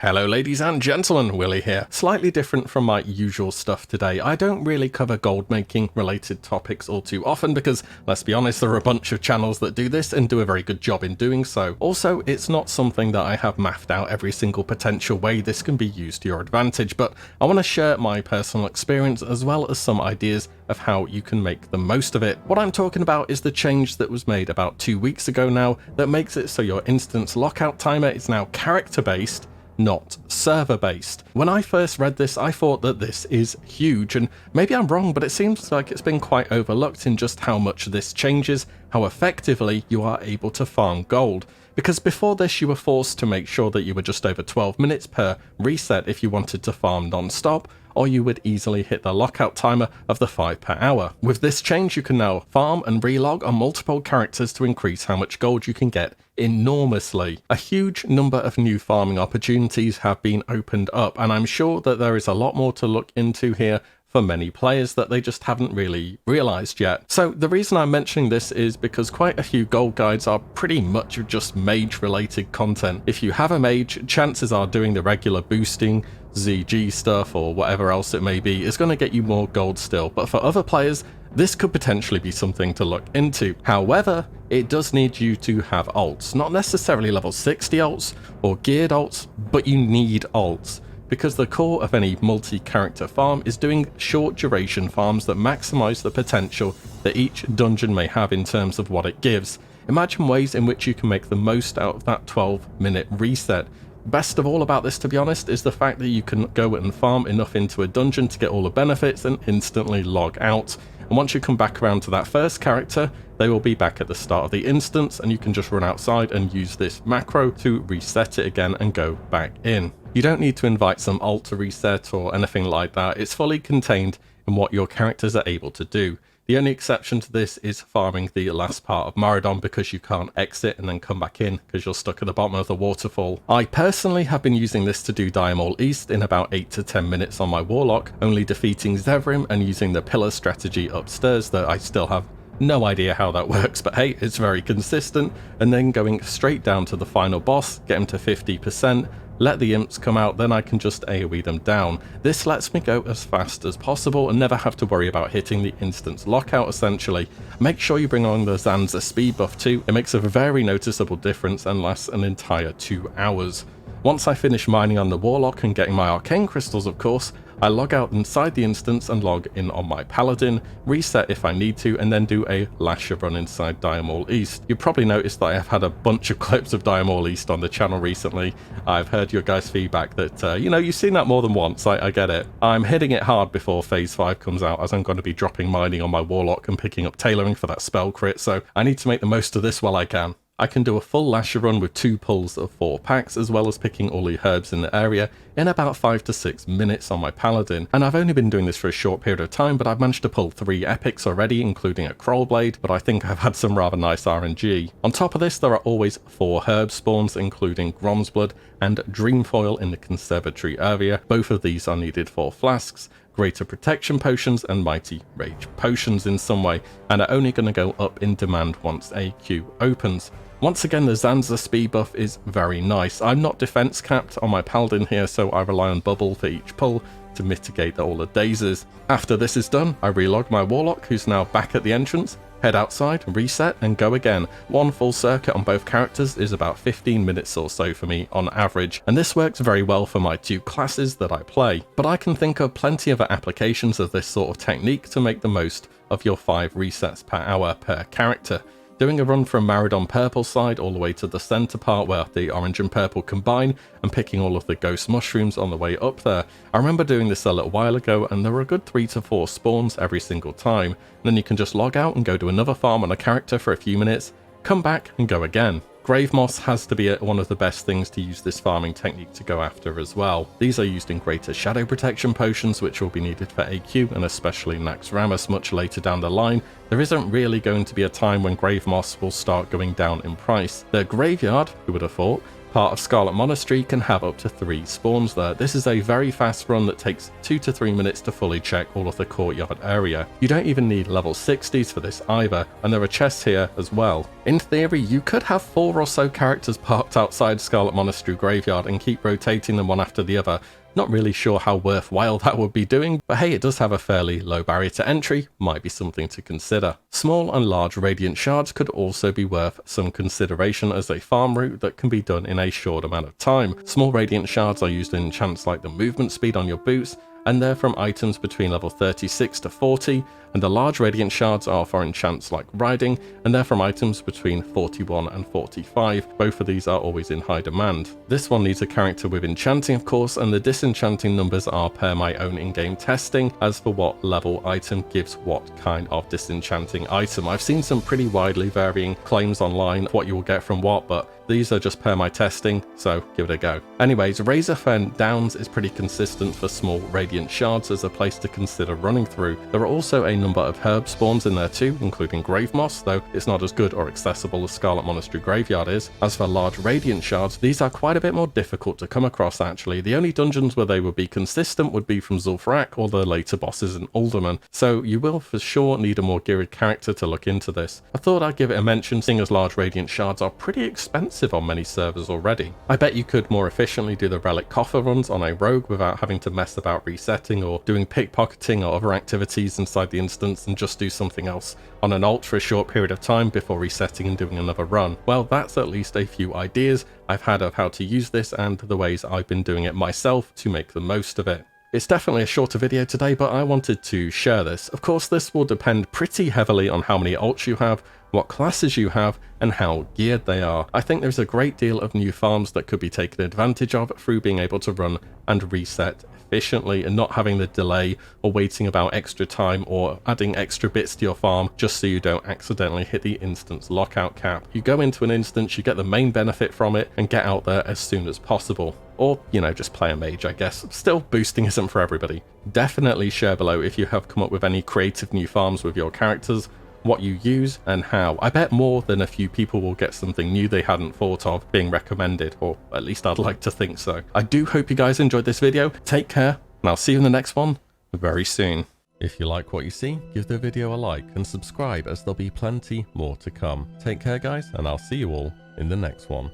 Hello ladies and gentlemen, Willie here. Slightly different from my usual stuff today. I don't really cover gold making related topics all too often because, let's be honest, there are a bunch of channels that do this and do a very good job in doing so. Also, it's not something that I have mapped out every single potential way this can be used to your advantage, but I want to share my personal experience as well as some ideas of how you can make the most of it. What I'm talking about is the change that was made about 2 weeks ago now that makes it so your instance lockout timer is now character based, not server based. When I first read this, I thought that this is huge, and maybe I'm wrong, but it seems like it's been quite overlooked in just how much this changes how effectively you are able to farm gold. Because before this you were forced to make sure that you were just over 12 minutes per reset if you wanted to farm non-stop, or you would easily hit the lockout timer of the 5 per hour. With this change you can now farm and relog on multiple characters to increase how much gold you can get enormously. A huge number of new farming opportunities have been opened up, and I'm sure that there is a lot more to look into here for many players that they just haven't really realized yet. So the reason I'm mentioning this is because quite a few gold guides are pretty much just mage related content. If you have a mage, chances are doing the regular boosting, ZG stuff or whatever else it may be is going to get you more gold still, but for other players this could potentially be something to look into. However, it does need you to have ults, not necessarily level 60 ults or geared ults, but you need ults. Because the core of any multi-character farm is doing short duration farms that maximize the potential that each dungeon may have in terms of what it gives. Imagine ways in which you can make the most out of that 12-minute reset. Best of all about this, to be honest, is the fact that you can go and farm enough into a dungeon to get all the benefits and instantly log out. And once you come back around to that first character, they will be back at the start of the instance and you can just run outside and use this macro to reset it again and go back in. You don't need to invite some ult to reset or anything like that. It's fully contained in what your characters are able to do. The only exception to this is farming the last part of Marathon because you can't exit and then come back in because you're stuck at the bottom of the waterfall. I personally have been using this to do Diamol East in about 8 to 10 minutes on my Warlock, only defeating Zevrim and using the pillar strategy upstairs that I still have no idea how that works, but hey, it's very consistent, and then going straight down to the final boss, get him to 50%, let the imps come out, then I can just AoE them down. This lets me go as fast as possible and never have to worry about hitting the instance lockout essentially. Make sure you bring on the Zanza speed buff too, it makes a very noticeable difference and lasts an entire 2 hours. Once I finish mining on the Warlock and getting my arcane crystals of course, I log out inside the instance and log in on my Paladin, reset if I need to, and then do a Lasher run inside Diamol East. You probably noticed that I have had a bunch of clips of Diamol East on the channel recently. I've heard your guys' feedback that, you've seen that more than once, I get it. I'm hitting it hard before Phase 5 comes out as I'm going to be dropping mining on my Warlock and picking up tailoring for that spell crit, so I need to make the most of this while I can. I can do a full Lasher run with 2 pulls of 4 packs as well as picking all the herbs in the area in about 5 to 6 minutes on my Paladin, and I've only been doing this for a short period of time, but I've managed to pull 3 epics already, including a Kroll Blade, but I think I've had some rather nice RNG. On top of this there are always 4 herb spawns including Grom's Blood and Dreamfoil in the Conservatory area. Both of these are needed for flasks, Greater Protection Potions and Mighty Rage Potions in some way, and are only going to go up in demand once a queue opens. Once again, the Zanza speed buff is very nice. I'm not defense capped on my Paladin here, so I rely on bubble for each pull to mitigate all the dazes. After this is done, I relog my Warlock, who's now back at the entrance, head outside, reset, and go again. One full circuit on both characters is about 15 minutes or so for me on average, and this works very well for my 2 classes that I play. But I can think of plenty of applications of this sort of technique to make the most of your 5 resets per hour per character. Doing a run from Maridon Purple side all the way to the center part where the orange and purple combine and picking all of the ghost mushrooms on the way up there. I remember doing this a little while ago and there were a good 3 to 4 spawns every single time. And then you can just log out and go to another farm on a character for a few minutes, come back and go again. Grave Moss has to be one of the best things to use this farming technique to go after as well. These are used in Greater Shadow Protection Potions, which will be needed for AQ and especially Naxxramas much later down the line. There isn't really going to be a time when Grave Moss will start going down in price. The Graveyard, who would have thought, Part of Scarlet Monastery can have up to 3 spawns there. This is a very fast run that takes 2 to 3 minutes to fully check all of the courtyard area. You don't even need level 60s for this either, and there are chests here as well. In theory, you could have 4 or so characters parked outside Scarlet Monastery graveyard and keep rotating them one after the other. Not really sure how worthwhile that would be doing, but hey, it does have a fairly low barrier to entry, might be something to consider. Small and large radiant shards could also be worth some consideration as a farm route that can be done in a short amount of time. Small radiant shards are used in enchants like the movement speed on your boots, and they're from items between level 36 to 40, and the large radiant shards are for enchants like riding, and they're from items between 41 and 45. Both of these are always in high demand. This one needs a character with enchanting, of course, and the disenchanting numbers are per my own in-game testing as for what level item gives what kind of disenchanting item. I've seen some pretty widely varying claims online what you will get from what, but these are just per my testing, so give it a go. Anyways, Razorfen Downs is pretty consistent for small radiant shards as a place to consider running through. There are also a number of herb spawns in there too, including grave moss, though it's not as good or accessible as Scarlet Monastery graveyard is. As for large radiant shards, these are quite a bit more difficult to come across actually. The only dungeons where they would be consistent would be from Zul'Farrak or the later bosses in Uldaman, so you will for sure need a more geared character to look into this. I thought I'd give it a mention seeing as large radiant shards are pretty expensive on many servers already. I bet you could more efficiently do the relic coffer runs on a rogue without having to mess about resetting or doing pickpocketing or other activities inside the instance and just do something else on an alt for a short period of time before resetting and doing another run. Well, that's at least a few ideas I've had of how to use this and the ways I've been doing it myself to make the most of it. It's definitely a shorter video today, but I wanted to share this. Of course, this will depend pretty heavily on how many alts you have, what classes you have, and how geared they are. I think there's a great deal of new farms that could be taken advantage of through being able to run and reset efficiently and not having the delay or waiting about extra time or adding extra bits to your farm just so you don't accidentally hit the instance lockout cap. You go into an instance, you get the main benefit from it and get out there as soon as possible. Or, you know, just play a mage, I guess. Still, boosting isn't for everybody. Definitely share below if you have come up with any creative new farms with your characters, what you use and how. I bet more than a few people will get something new they hadn't thought of being recommended, or at least I'd like to think so. I do hope you guys enjoyed this video. Take care, and I'll see you in the next one very soon. If you like what you see, give the video a like and subscribe as there'll be plenty more to come. Take care guys, and I'll see you all in the next one.